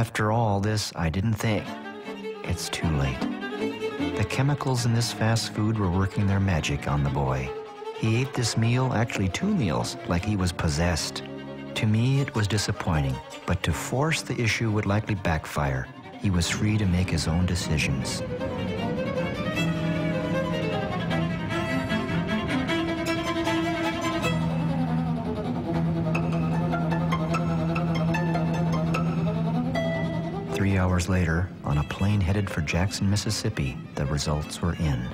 After all this, I didn't think. It's too late. The chemicals in this fast food were working their magic on the boy. He ate this meal, actually 2 meals, like he was possessed. To me, it was disappointing, but to force the issue would likely backfire. He was free to make his own decisions. Three hours later, on a plane headed for Jackson, Mississippi, the results were in.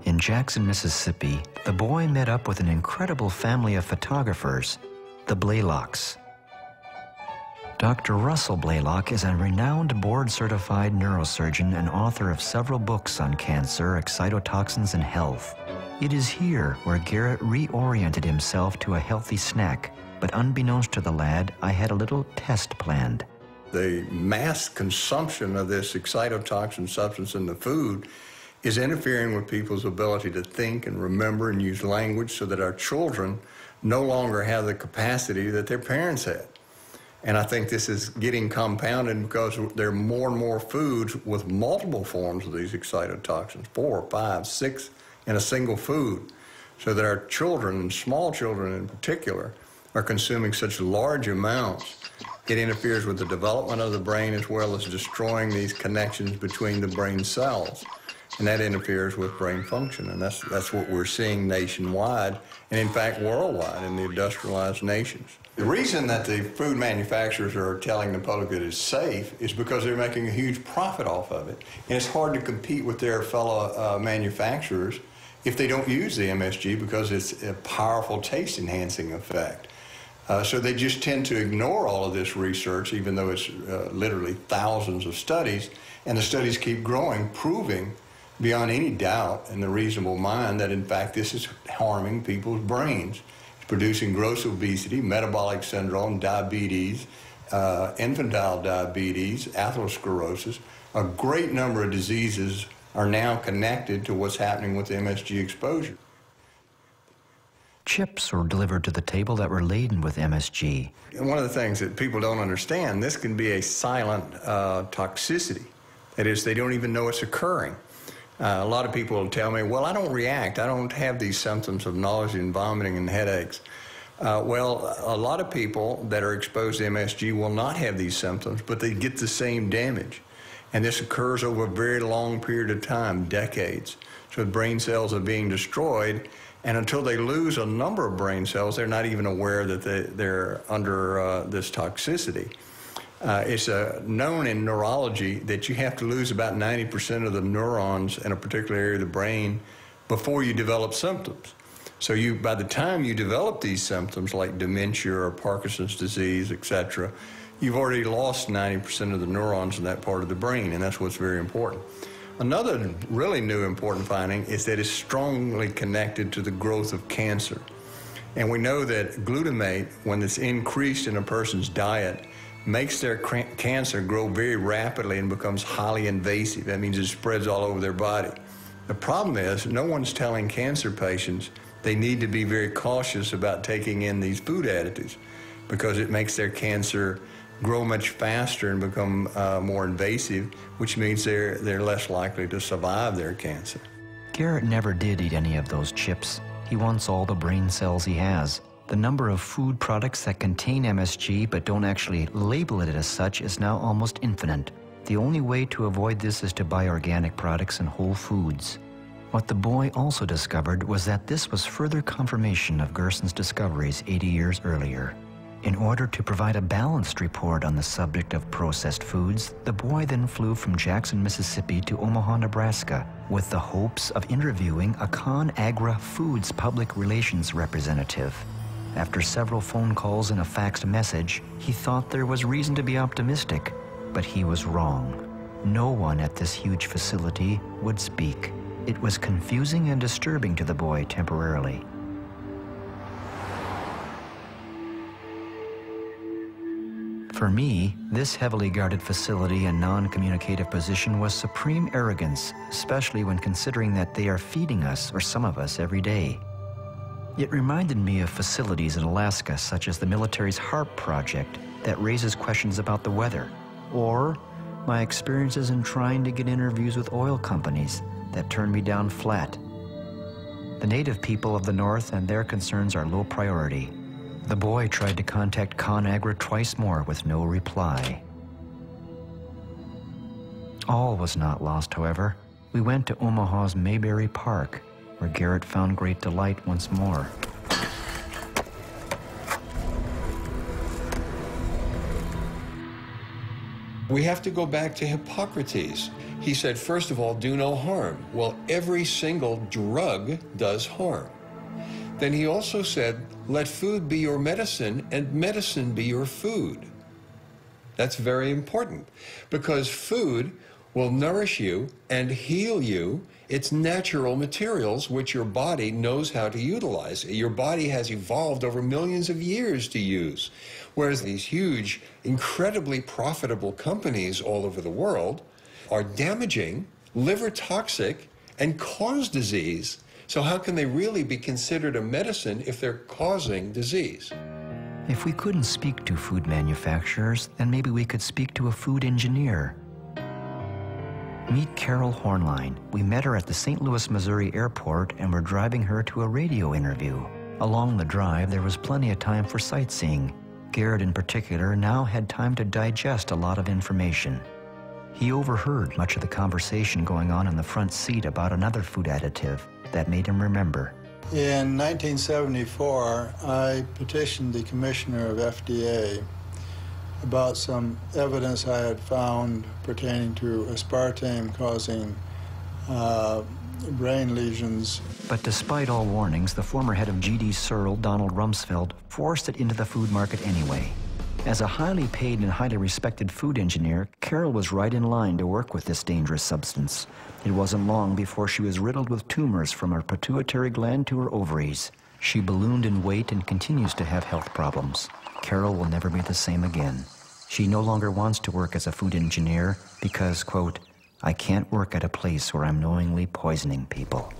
In Jackson, Mississippi, the boy met up with an incredible family of photographers, the Blaylocks. Dr. Russell Blaylock is a renowned board-certified neurosurgeon and author of several books on cancer, excitotoxins, and health. It is here where Garrett reoriented himself to a healthy snack, but unbeknownst to the lad, I had a little test planned. The mass consumption of this excitotoxin substance in the food is interfering with people's ability to think and remember and use language, so that our children no longer have the capacity that their parents had. And I think this is getting compounded because there are more and more foods with multiple forms of these excitotoxins, 4, 5, 6 in a single food, so that our children, and small children in particular, are consuming such large amounts. It interferes with the development of the brain as well as destroying these connections between the brain cells. And that interferes with brain function, and that's what we're seeing nationwide, and in fact worldwide in the industrialized nations. The reason that the food manufacturers are telling the public that it's safe is because they're making a huge profit off of it, and it's hard to compete with their fellow manufacturers if they don't use the MSG, because it's a powerful taste-enhancing effect. So they just tend to ignore all of this research, even though it's literally thousands of studies, and the studies keep growing, proving beyond any doubt in the reasonable mind that in fact this is harming people's brains. It's producing gross obesity, metabolic syndrome, diabetes, infantile diabetes, atherosclerosis. A great number of diseases are now connected to what's happening with MSG exposure. Chips were delivered to the table that were laden with MSG. And one of the things that people don't understand, this can be a silent toxicity. That is, they don't even know it's occurring. A lot of people will tell me, well, I don't react. I don't have these symptoms of nausea and vomiting and headaches. Well, a lot of people that are exposed to MSG will not have these symptoms, but they get the same damage. And this occurs over a very long period of time, decades. So brain cells are being destroyed, and until they lose a number of brain cells, they're not even aware that they're under this toxicity. It's known in neurology that you have to lose about 90% of the neurons in a particular area of the brain before you develop symptoms. So by the time you develop these symptoms like dementia or Parkinson's disease, etc., you've already lost 90% of the neurons in that part of the brain, and that's what's very important. Another really new important finding is that it's strongly connected to the growth of cancer. And we know that glutamate, when it's increased in a person's diet, makes their cancer grow very rapidly and becomes highly invasive. That means it spreads all over their body. The problem is no one's telling cancer patients they need to be very cautious about taking in these food additives, because it makes their cancer grow much faster and become more invasive, which means they're less likely to survive their cancer. Garrett never did eat any of those chips. He wants all the brain cells he has. The number of food products that contain MSG but don't actually label it as such is now almost infinite. The only way to avoid this is to buy organic products and whole foods. What the boy also discovered was that this was further confirmation of Gerson's discoveries 80 years earlier. In order to provide a balanced report on the subject of processed foods, the boy then flew from Jackson, Mississippi to Omaha, Nebraska, with the hopes of interviewing a ConAgra Foods public relations representative. After several phone calls and a faxed message, he thought there was reason to be optimistic, but he was wrong. No one at this huge facility would speak. It was confusing and disturbing to the boy temporarily. For me, this heavily guarded facility and non-communicative position was supreme arrogance, especially when considering that they are feeding us, or some of us, every day. It reminded me of facilities in Alaska, such as the military's HARP project, that raises questions about the weather, or my experiences in trying to get interviews with oil companies that turned me down flat. The native people of the North and their concerns are low priority. The boy tried to contact ConAgra twice more with no reply. All was not lost, however. We went to Omaha's Mayberry Park, where Garrett found great delight once more. We have to go back to Hippocrates. He said, first of all, do no harm. Well, every single drug does harm. Then he also said, let food be your medicine and medicine be your food. That's very important because food will nourish you and heal you. It's natural materials which your body knows how to utilize. Your body has evolved over millions of years to use. Whereas these huge, incredibly profitable companies all over the world are damaging, liver toxic, and cause disease. So how can they really be considered a medicine if they're causing disease? If we couldn't speak to food manufacturers, then maybe we could speak to a food engineer. Meet Carol Hornline. We met her at the St. Louis, Missouri airport and were driving her to a radio interview. Along the drive, there was plenty of time for sightseeing. Garrett, in particular, now had time to digest a lot of information. He overheard much of the conversation going on in the front seat about another food additive that made him remember. In 1974, I petitioned the commissioner of FDA about some evidence I had found pertaining to aspartame causing brain lesions. But despite all warnings, the former head of GD Searle, Donald Rumsfeld, forced it into the food market anyway. As a highly paid and highly respected food engineer, Carol was right in line to work with this dangerous substance. It wasn't long before she was riddled with tumors from her pituitary gland to her ovaries. She ballooned in weight and continues to have health problems. Carol will never be the same again. She no longer wants to work as a food engineer because, quote, I can't work at a place where I'm knowingly poisoning people.